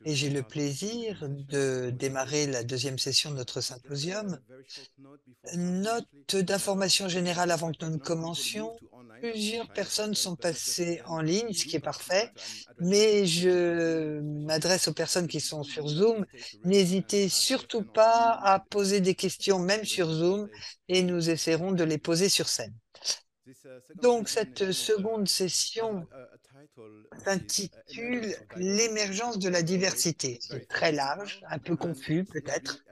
et j'ai le plaisir de démarrer la deuxième session de notre symposium. Note d'information générale avant que nous ne commencions. Plusieurs personnes sont passées en ligne, ce qui est parfait, mais je m'adresse aux personnes qui sont sur Zoom. N'hésitez surtout pas à poser des questions, même sur Zoom, et nous essaierons de les poser sur scène. Donc, cette seconde session s'intitule «L'émergence de la diversité». C'est très large, un peu confus peut-être,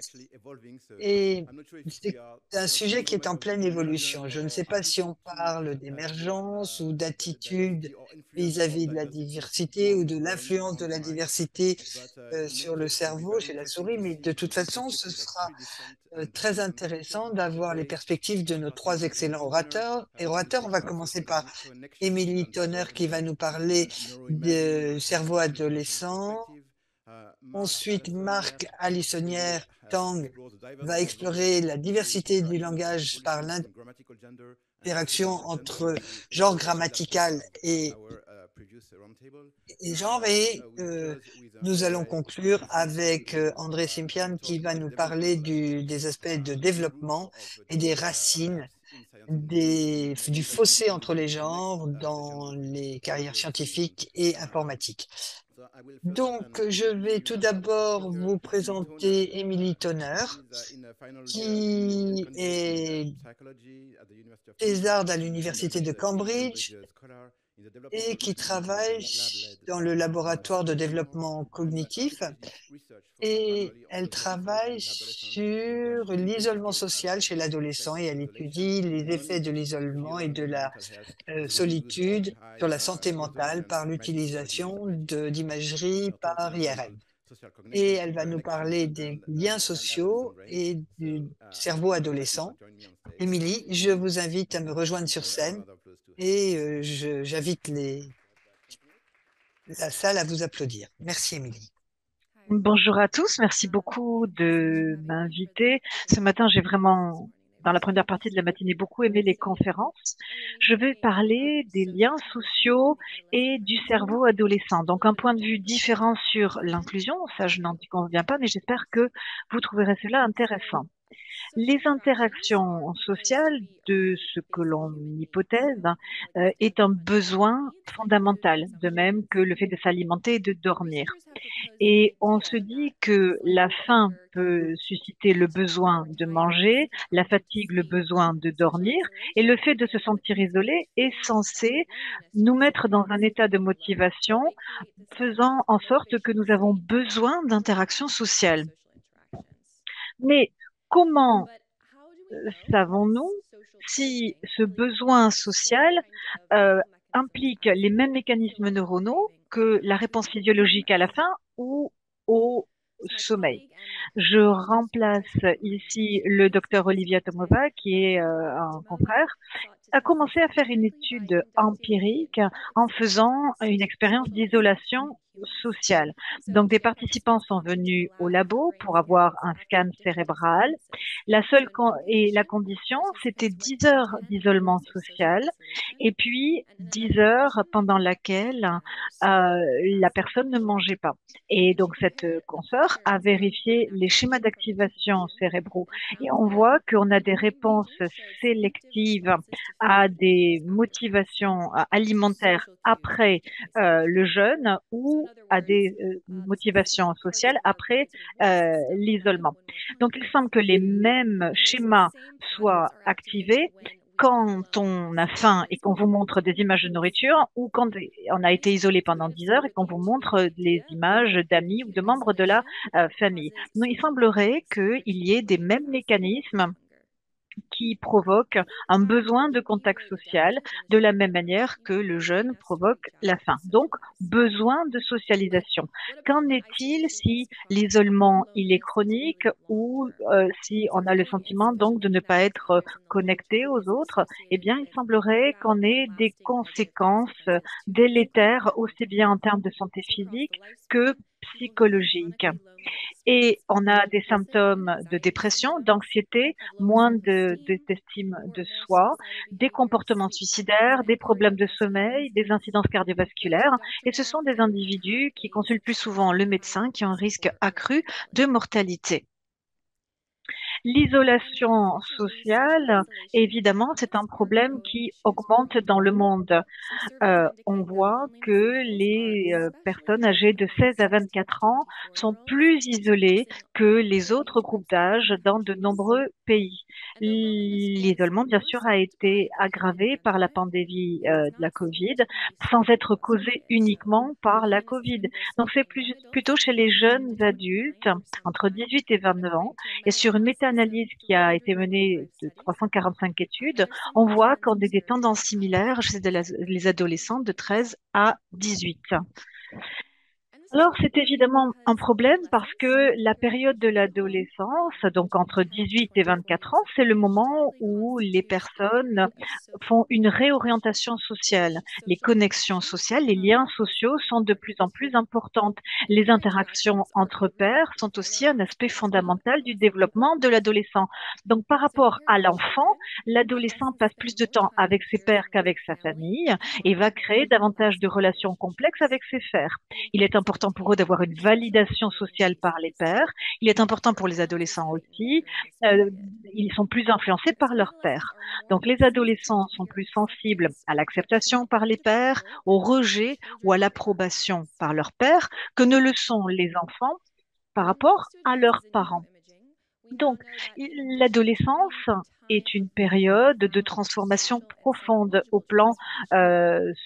et c'est un sujet qui est en pleine évolution. Je ne sais pas si on parle d'émergence ou d'attitude vis-à-vis de la diversité ou de l'influence de la diversité sur le cerveau chez la souris, mais de toute façon, ce sera très intéressant d'avoir les perspectives de nos trois excellents orateurs. On va commencer par Émilie Tonner qui va nous parler de cerveau adolescent. Ensuite, Marc Alissonnière Tang va explorer la diversité du langage par l'interaction entre genre grammatical et genre. Et nous allons conclure avec André Simpian qui va nous parler des aspects de développement et des racines du fossé entre les genres dans les carrières scientifiques et informatiques. Donc, je vais tout d'abord vous présenter Émilie Tonner, qui est thésarde à l'Université de Cambridge et qui travaille dans le laboratoire de développement cognitif. Et elle travaille sur l'isolement social chez l'adolescent et elle étudie les effets de l'isolement et de la solitude sur la santé mentale par l'utilisation d'imagerie par IRM. Et elle va nous parler des liens sociaux et du cerveau adolescent. Émilie, je vous invite à me rejoindre sur scène et j'invite la salle à vous applaudir. Merci, Émilie. Bonjour à tous, merci beaucoup de m'inviter. Ce matin, j'ai vraiment, dans la première partie de la matinée, beaucoup aimé les conférences. Je vais parler des liens sociaux et du cerveau adolescent. Donc, un point de vue différent sur l'inclusion, ça je n'en conviens pas, mais j'espère que vous trouverez cela intéressant. Les interactions sociales, de ce que l'on hypothèse, est un besoin fondamental, de même que le fait de s'alimenter et de dormir. Et on se dit que la faim peut susciter le besoin de manger, la fatigue, le besoin de dormir, et le fait de se sentir isolé est censé nous mettre dans un état de motivation, faisant en sorte que nous avons besoin d'interaction sociale. Mais comment savons-nous si ce besoin social euh, implique les mêmes mécanismes neuronaux que la réponse physiologique à la faim ou au sommeil? Je remplace ici le docteur Olivia Tomova, qui est un confrère, a commencé à faire une étude empirique en faisant une expérience d'isolation sociale. Donc, des participants sont venus au labo pour avoir un scan cérébral. La condition, c'était 10 heures d'isolement social et puis 10 heures pendant laquelle la personne ne mangeait pas. Et donc, cette consoeur a vérifié les schémas d'activation cérébraux et on voit qu'on a des réponses sélectives à des motivations alimentaires après le jeûne ou à des motivations sociales après l'isolement. Donc, il semble que les mêmes schémas soient activés quand on a faim et qu'on vous montre des images de nourriture ou quand on a été isolé pendant 10 heures et qu'on vous montre les images d'amis ou de membres de la famille. Donc, il semblerait qu'il y ait des mêmes mécanismes qui provoque un besoin de contact social de la même manière que le jeûne provoque la faim. Donc, besoin de socialisation. Qu'en est-il si l'isolement il est chronique ou si on a le sentiment donc de ne pas être connecté aux autres? Eh bien, il semblerait qu'on ait des conséquences délétères aussi bien en termes de santé physique que psychologique. Et on a des symptômes de dépression, d'anxiété, moins de d'estime de soi, des comportements suicidaires, des problèmes de sommeil, des incidences cardiovasculaires. Et ce sont des individus qui consultent plus souvent le médecin, qui ont un risque accru de mortalité. L'isolation sociale, évidemment, c'est un problème qui augmente dans le monde. On voit que les personnes âgées de 16 à 24 ans sont plus isolées que les autres groupes d'âge dans de nombreux pays. L'isolement, bien sûr, a été aggravé par la pandémie de la Covid, sans être causé uniquement par la Covid. Donc, c'est plutôt chez les jeunes adultes, entre 18 et 29 ans, et sur une méta-analyse qui a été menée de 345 études, on voit qu'on a des tendances similaires chez les adolescents de 13 à 18. Alors, c'est évidemment un problème parce que la période de l'adolescence, donc entre 18 et 24 ans, c'est le moment où les personnes font une réorientation sociale. Les connexions sociales, les liens sociaux sont de plus en plus importantes. Les interactions entre pairs sont aussi un aspect fondamental du développement de l'adolescent. Donc, par rapport à l'enfant, l'adolescent passe plus de temps avec ses pairs qu'avec sa famille et va créer davantage de relations complexes avec ses pairs. Il est important pour eux d'avoir une validation sociale par les pairs. Il est important pour les adolescents aussi. Ils sont plus influencés par leurs pairs. Donc, les adolescents sont plus sensibles à l'acceptation par les pairs, au rejet ou à l'approbation par leurs pairs que ne le sont les enfants par rapport à leurs parents. Donc, l'adolescence est une période de transformation profonde au plan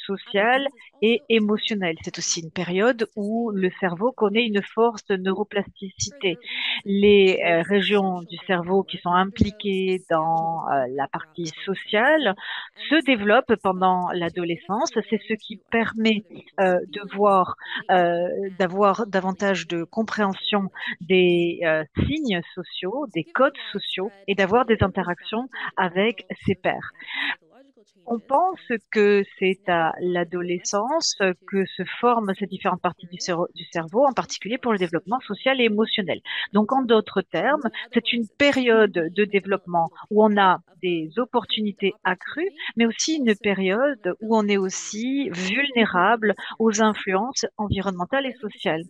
social et émotionnel. C'est aussi une période où le cerveau connaît une force de neuroplasticité. Les régions du cerveau qui sont impliquées dans la partie sociale se développent pendant l'adolescence. C'est ce qui permet d'avoir davantage de compréhension des signes sociaux, des codes sociaux et d'avoir des interactions avec ses pairs. On pense que c'est à l'adolescence que se forment ces différentes parties du cerveau, en particulier pour le développement social et émotionnel. Donc, en d'autres termes, c'est une période de développement où on a des opportunités accrues, mais aussi une période où on est aussi vulnérable aux influences environnementales et sociales.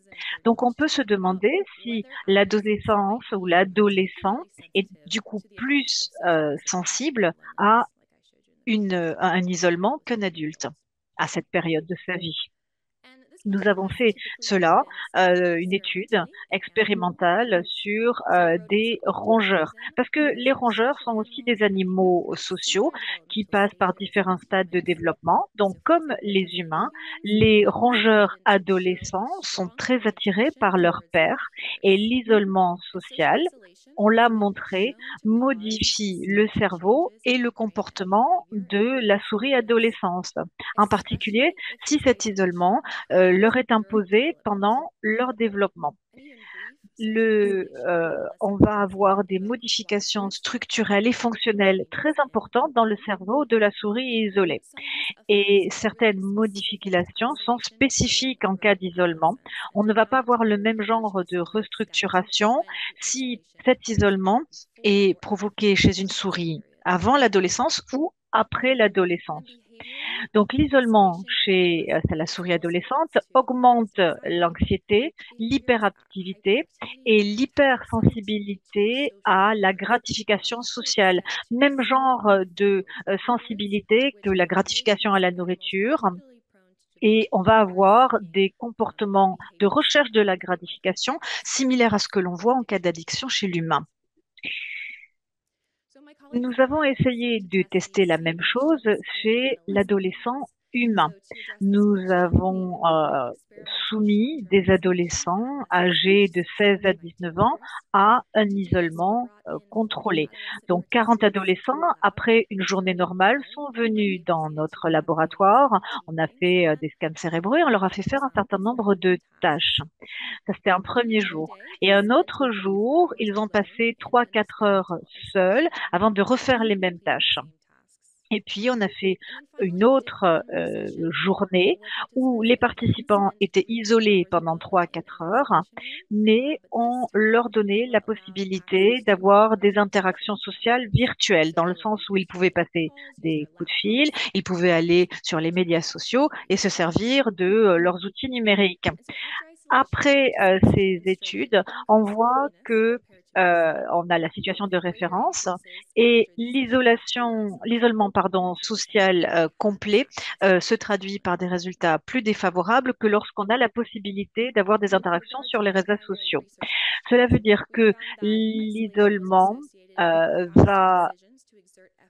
Donc, on peut se demander si l'adolescence ou l'adolescent est du coup plus sensible à un isolement qu'un adulte à cette période de sa vie. Nous avons fait cela, une étude expérimentale sur des rongeurs, parce que les rongeurs sont aussi des animaux sociaux qui passent par différents stades de développement. Donc, comme les humains, les rongeurs adolescents sont très attirés par leur père et l'isolement social, on l'a montré, modifie le cerveau et le comportement de la souris adolescence. En particulier, si cet isolement leur est imposé pendant leur développement. On va avoir des modifications structurelles et fonctionnelles très importantes dans le cerveau de la souris isolée. Et certaines modifications sont spécifiques en cas d'isolement. On ne va pas avoir le même genre de restructuration si cet isolement est provoqué chez une souris avant l'adolescence ou après l'adolescence. Donc, l'isolement chez la souris adolescente augmente l'anxiété, l'hyperactivité et l'hypersensibilité à la gratification sociale. Même genre de sensibilité que la gratification à la nourriture. Et on va avoir des comportements de recherche de la gratification similaires à ce que l'on voit en cas d'addiction chez l'humain. Nous avons essayé de tester la même chose chez l'adolescent humain. Nous avons soumis des adolescents âgés de 16 à 19 ans à un isolement contrôlé. Donc, 40 adolescents, après une journée normale, sont venus dans notre laboratoire. On a fait des scans cérébraux et on leur a fait faire un certain nombre de tâches. Ça, c'était un premier jour. Et un autre jour, ils ont passé 3-4 heures seuls avant de refaire les mêmes tâches. Et puis, on a fait une autre journée où les participants étaient isolés pendant 3 à 4 heures, mais on leur donnait la possibilité d'avoir des interactions sociales virtuelles, dans le sens où ils pouvaient passer des coups de fil, ils pouvaient aller sur les médias sociaux et se servir de leurs outils numériques. Après ces études, on voit que on a la situation de référence et l'isolement, pardon, social complet se traduit par des résultats plus défavorables que lorsqu'on a la possibilité d'avoir des interactions sur les réseaux sociaux. Cela veut dire que l'isolement va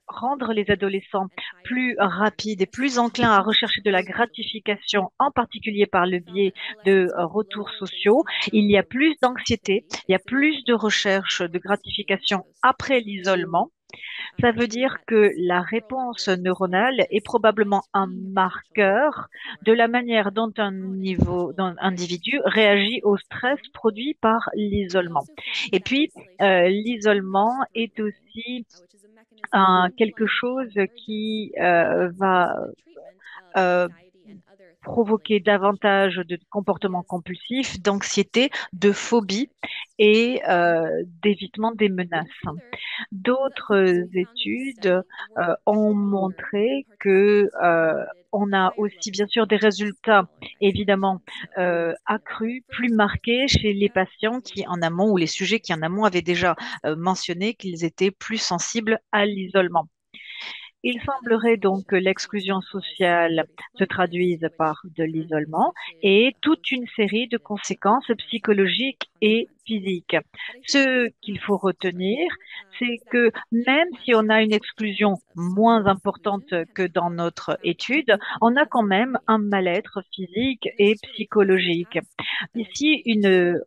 rendre les adolescents plus rapides et plus enclins à rechercher de la gratification, en particulier par le biais de retours sociaux. Il y a plus d'anxiété, il y a plus de recherche de gratification après l'isolement. Ça veut dire que la réponse neuronale est probablement un marqueur de la manière dont dont un individu réagit au stress produit par l'isolement. Et puis, l'isolement est aussi quelque chose qui va euh, provoquer davantage de comportements compulsifs, d'anxiété, de phobie et d'évitement des menaces. D'autres études ont montré que on a aussi bien sûr des résultats évidemment accrus, plus marqués chez les patients qui en amont ou les sujets qui en amont avaient déjà mentionné qu'ils étaient plus sensibles à l'isolement. Il semblerait donc que l'exclusion sociale se traduise par de l'isolement et toute une série de conséquences psychologiques et physiques. Ce qu'il faut retenir, c'est que même si on a une exclusion moins importante que dans notre étude, on a quand même un mal-être physique et psychologique.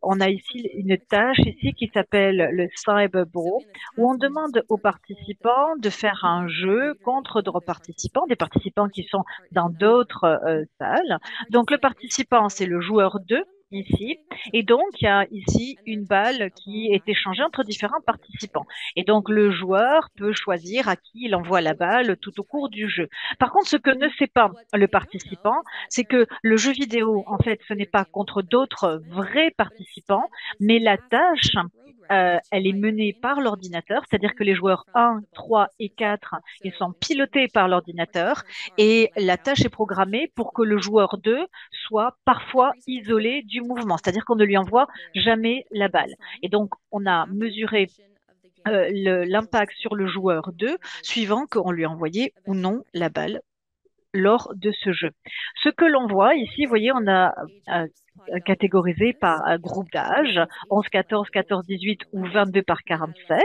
On a ici une tâche ici qui s'appelle le Cyberball, où on demande aux participants de faire un jeu contre d'autres participants, des participants qui sont dans d'autres salles. Donc le participant, c'est le joueur 2 ici. Et donc, il y a ici une balle qui est échangée entre différents participants. Et donc, le joueur peut choisir à qui il envoie la balle tout au cours du jeu. Par contre, ce que ne sait pas le participant, c'est que le jeu vidéo, en fait, ce n'est pas contre d'autres vrais participants, mais la tâche elle est menée par l'ordinateur, c'est-à-dire que les joueurs 1, 3 et 4, ils sont pilotés par l'ordinateur et la tâche est programmée pour que le joueur 2 soit parfois isolé du mouvement, c'est-à-dire qu'on ne lui envoie jamais la balle. Et donc, on a mesuré l'impact sur le joueur 2 suivant qu'on lui envoyait ou non la balle lors de ce jeu. Ce que l'on voit ici, vous voyez, on a catégorisé par groupe d'âge, 11, 14, 14, 18 ou 22 par 47.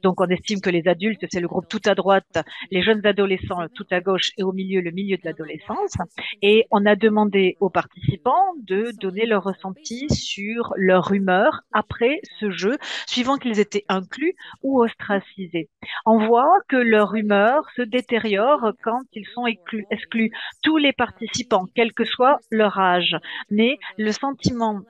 Donc, on estime que les adultes, c'est le groupe tout à droite, les jeunes adolescents tout à gauche et au milieu, le milieu de l'adolescence. Et on a demandé aux participants de donner leur ressenti sur leur humeur après ce jeu, suivant qu'ils étaient inclus ou ostracisés. On voit que leur humeur se détériore quand ils sont exclus. Tous les participants, quel que soit leur âge, mais le sentiment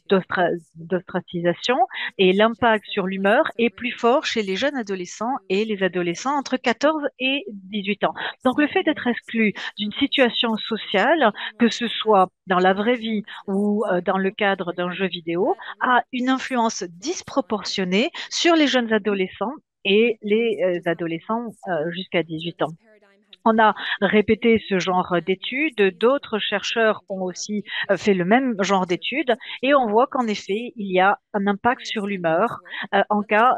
d'ostracisation et l'impact sur l'humeur est plus fort chez les jeunes adolescents et les adolescents entre 14 et 18 ans. Donc le fait d'être exclu d'une situation sociale, que ce soit dans la vraie vie ou dans le cadre d'un jeu vidéo, a une influence disproportionnée sur les jeunes adolescents et les adolescents jusqu'à 18 ans. On a répété ce genre d'études, d'autres chercheurs ont aussi fait le même genre d'études et on voit qu'en effet, il y a un impact sur l'humeur en cas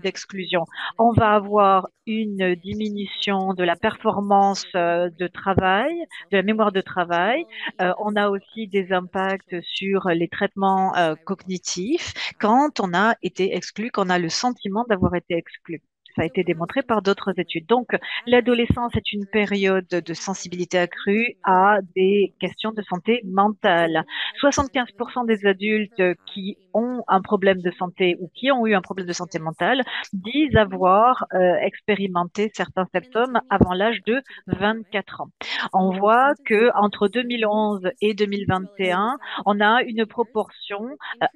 d'exclusion. On va avoir une diminution de la performance de travail, de la mémoire de travail. On a aussi des impacts sur les traitements cognitifs quand on a été exclu, quand on a le sentiment d'avoir été exclu. Ça a été démontré par d'autres études. Donc, l'adolescence est une période de sensibilité accrue à des questions de santé mentale. 75% des adultes qui ont un problème de santé ou qui ont eu un problème de santé mentale disent avoir expérimenté certains symptômes avant l'âge de 24 ans. On voit que entre 2011 et 2021, on a une proportion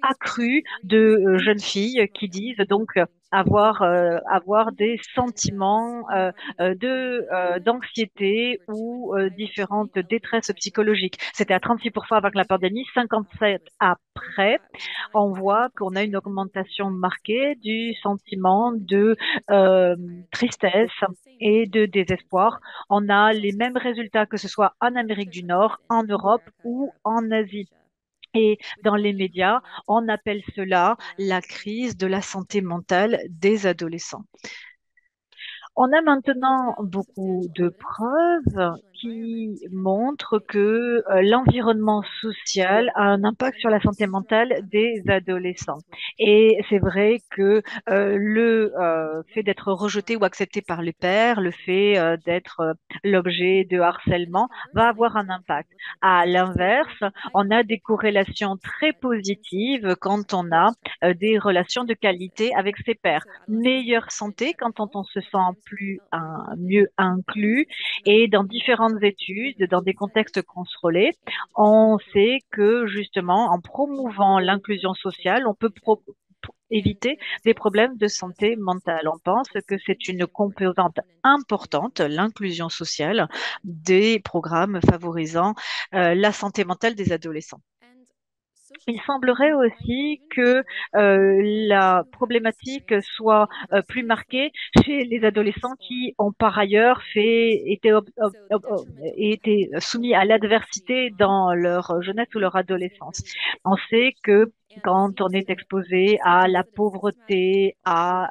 accrue de jeunes filles qui disent donc avoir des sentiments d'anxiété ou différentes détresses psychologiques. C'était à 36% avant la pandémie, 57 après. On voit qu'on a une augmentation marquée du sentiment de euh, tristesse et de désespoir. On a les mêmes résultats que ce soit en Amérique du Nord, en Europe ou en Asie. Et dans les médias, on appelle cela la crise de la santé mentale des adolescents. On a maintenant beaucoup de preuves qui montrent que l'environnement social a un impact sur la santé mentale des adolescents. Et c'est vrai que le fait d'être rejeté ou accepté par les pairs, le fait d'être l'objet de harcèlement va avoir un impact. À l'inverse, on a des corrélations très positives quand on a des relations de qualité avec ses pairs, meilleure santé quand on se sent mieux inclus. Et dans différentes études, dans des contextes contrôlés, on sait que justement, en promouvant l'inclusion sociale, on peut éviter des problèmes de santé mentale. On pense que c'est une composante importante, l'inclusion sociale, des programmes favorisant la santé mentale des adolescents. Il semblerait aussi que la problématique soit plus marquée chez les adolescents qui ont par ailleurs été soumis à l'adversité dans leur jeunesse ou leur adolescence. On sait que quand on est exposé à la pauvreté,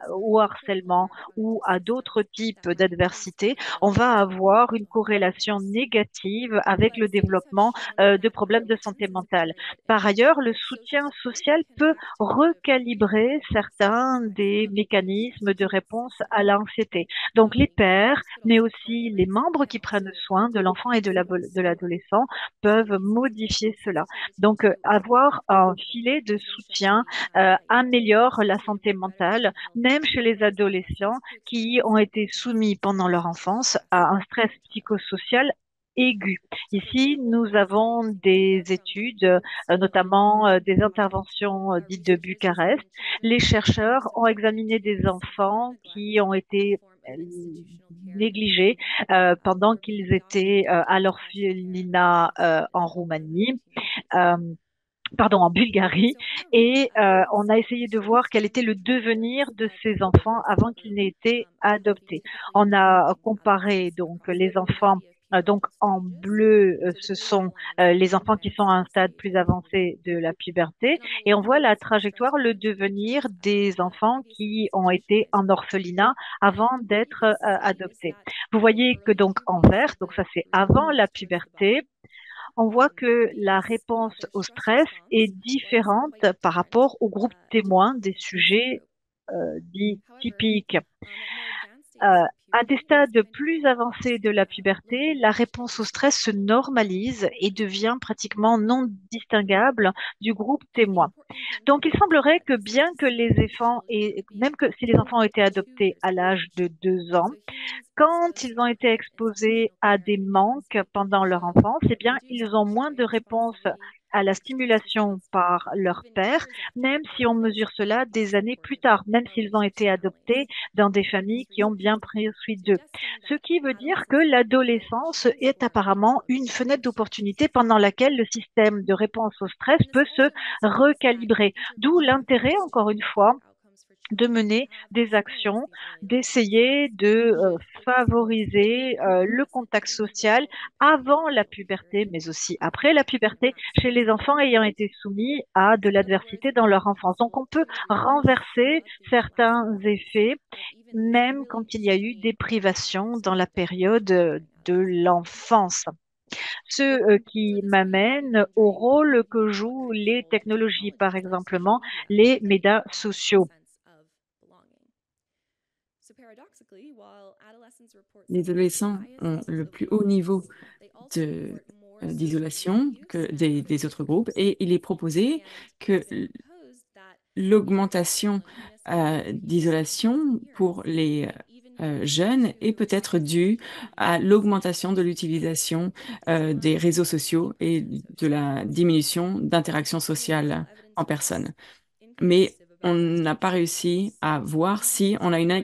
au harcèlement ou à d'autres types d'adversité, on va avoir une corrélation négative avec le développement de problèmes de santé mentale. Par ailleurs, le soutien social peut recalibrer certains des mécanismes de réponse à l'anxiété. Donc, les pairs, mais aussi les membres qui prennent soin de l'enfant et de l'adolescent peuvent modifier cela. Donc, avoir un filet de soutien améliore la santé mentale, même chez les adolescents qui ont été soumis pendant leur enfance à un stress psychosocial aigu. Ici, nous avons des études, notamment des interventions dites de Bucarest. Les chercheurs ont examiné des enfants qui ont été négligés pendant qu'ils étaient à l'orphelinat en Roumanie. Euh, pardon, en Bulgarie, et on a essayé de voir quel était le devenir de ces enfants avant qu'ils n'aient été adoptés. On a comparé donc les enfants. Donc en bleu, ce sont les enfants qui sont à un stade plus avancé de la puberté, et on voit la trajectoire, le devenir des enfants qui ont été en orphelinat avant d'être adoptés. Vous voyez que donc en vert, donc ça c'est avant la puberté, on voit que la réponse au stress est différente par rapport au groupe témoin des sujets dits typiques. À des stades plus avancés de la puberté, la réponse au stress se normalise et devient pratiquement non distinguable du groupe témoin. Donc, il semblerait que bien que les enfants, et même que si les enfants ont été adoptés à l'âge de 2 ans, quand ils ont été exposés à des manques pendant leur enfance, eh bien, ils ont moins de réponses à la stimulation par leur père, même si on mesure cela des années plus tard, même s'ils ont été adoptés dans des familles qui ont bien pris soin d'eux. Ce qui veut dire que l'adolescence est apparemment une fenêtre d'opportunité pendant laquelle le système de réponse au stress peut se recalibrer. D'où l'intérêt, encore une fois, de mener des actions, d'essayer de favoriser le contact social avant la puberté, mais aussi après la puberté, chez les enfants ayant été soumis à de l'adversité dans leur enfance. Donc, on peut renverser certains effets, même quand il y a eu des privations dans la période de l'enfance. Ce qui m'amène au rôle que jouent les technologies, par exemple les médias sociaux. Les adolescents ont le plus haut niveau d'isolation que des autres groupes et il est proposé que l'augmentation d'isolation pour les jeunes est peut-être due à l'augmentation de l'utilisation des réseaux sociaux et de la diminution d'interaction sociale en personne. Mais on n'a pas réussi à voir si on a une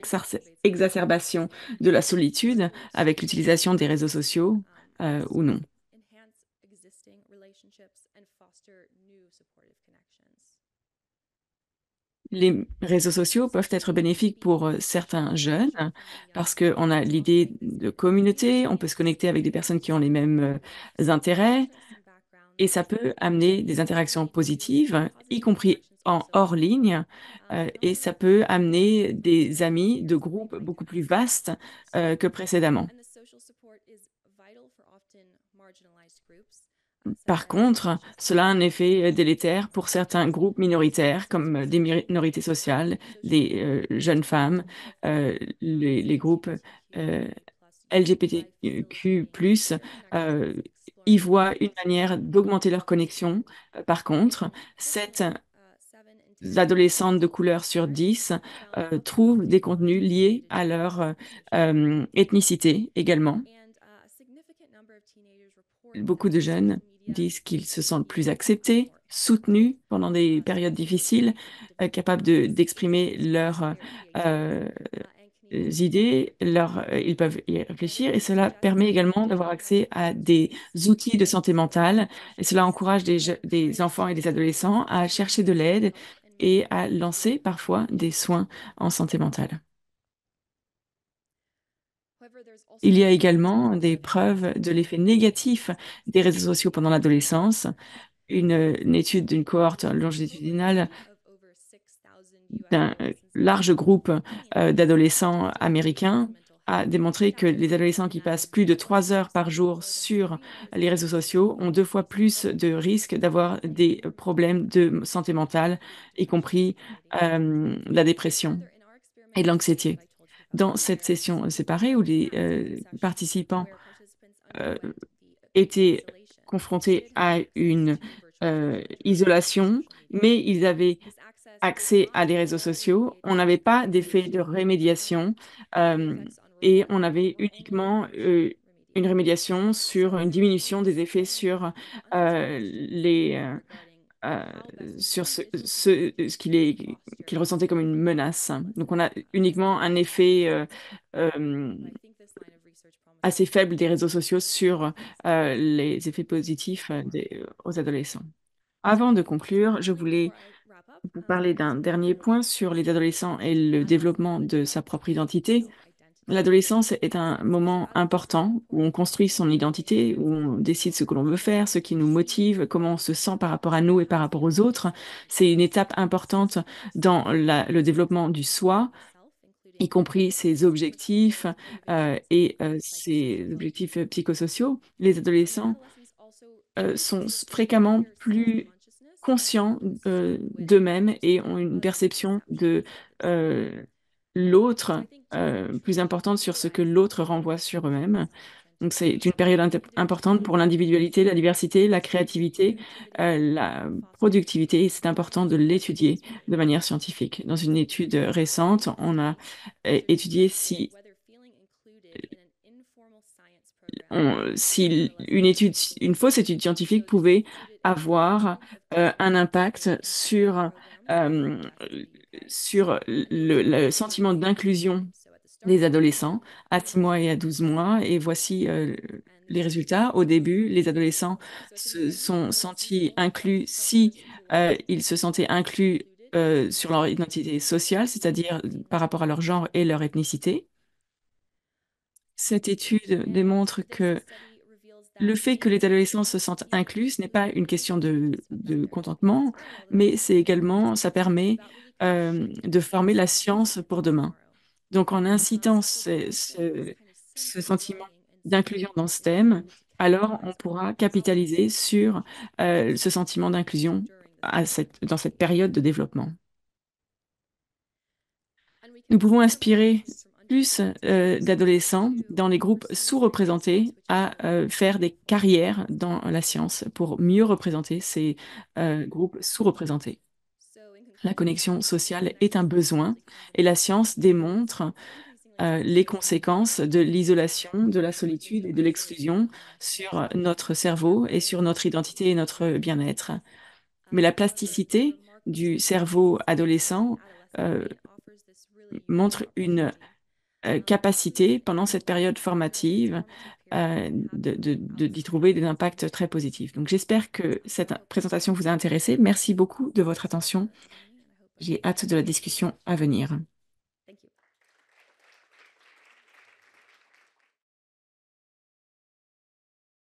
exacerbation de la solitude avec l'utilisation des réseaux sociaux ou non. Les réseaux sociaux peuvent être bénéfiques pour certains jeunes parce qu'on a l'idée de communauté, on peut se connecter avec des personnes qui ont les mêmes intérêts et ça peut amener des interactions positives, y compris en hors ligne, et ça peut amener des amis de groupes beaucoup plus vastes que précédemment. Par contre, cela a un effet délétère pour certains groupes minoritaires, comme des minorités sociales, les jeunes femmes, les groupes euh, LGBTQ+, euh, y voient une manière d'augmenter leur connexion. Par contre, 7 adolescentes de couleur sur 10 trouvent des contenus liés à leur ethnicité également. Beaucoup de jeunes disent qu'ils se sentent plus acceptés, soutenus pendant des périodes difficiles, capables d'exprimer leurs idées, ils peuvent y réfléchir et cela permet également d'avoir accès à des outils de santé mentale et cela encourage des enfants et des adolescents à chercher de l'aide et à lancer parfois des soins en santé mentale. Il y a également des preuves de l'effet négatif des réseaux sociaux pendant l'adolescence. Une étude d'une cohorte longitudinale d'un large groupe d'adolescents américains a démontré que les adolescents qui passent plus de 3 heures par jour sur les réseaux sociaux ont 2 fois plus de risques d'avoir des problèmes de santé mentale, y compris la dépression et l'anxiété. Dans cette session séparée où les participants euh, étaient confrontés à une isolation, mais ils avaient accès à des réseaux sociaux, on n'avait pas d'effet de rémédiation euh, et on avait uniquement une rémédiation sur une diminution des effets sur les euh, sur ce qu'il ressentait comme une menace. Donc on a uniquement un effet euh, assez faible des réseaux sociaux sur les effets positifs aux adolescents. Avant de conclure, je voulais vous parler d'un dernier point sur les adolescents et le développement de sa propre identité. L'adolescence est un moment important où on construit son identité, où on décide ce que l'on veut faire, ce qui nous motive, comment on se sent par rapport à nous et par rapport aux autres. C'est une étape importante dans le développement du soi, y compris ses objectifs et ses objectifs psychosociaux. Les adolescents sont fréquemment plus conscients d'eux-mêmes et ont une perception de euh, l'autre plus importante sur ce que l'autre renvoie sur eux-mêmes. Donc c'est une période importante pour l'individualité, la diversité, la créativité, la productivité, et c'est important de l'étudier de manière scientifique. Dans une étude récente, on a étudié si une fausse étude scientifique pouvait avoir un impact euh, sur le sentiment d'inclusion des adolescents à 6 mois et à 12 mois. Et voici les résultats. Au début, les adolescents se sont sentis inclus si ils se sentaient inclus sur leur identité sociale, c'est-à-dire par rapport à leur genre et leur ethnicité. Cette étude démontre que le fait que les adolescents se sentent inclus, ce n'est pas une question de contentement, mais c'est également, ça permet de former la science pour demain. Donc, en incitant ce sentiment d'inclusion dans ce thème, alors on pourra capitaliser sur ce sentiment d'inclusion dans cette période de développement. Nous pouvons inspirer plus d'adolescents dans les groupes sous-représentés à faire des carrières dans la science pour mieux représenter ces groupes sous-représentés. La connexion sociale est un besoin et la science démontre les conséquences de l'isolation, de la solitude et de l'exclusion sur notre cerveau et sur notre identité et notre bien-être. Mais la plasticité du cerveau adolescent montre une capacité pendant cette période formative d'y trouver des impacts très positifs. Donc j'espère que cette présentation vous a intéressé. Merci beaucoup de votre attention. J'ai hâte de la discussion à venir.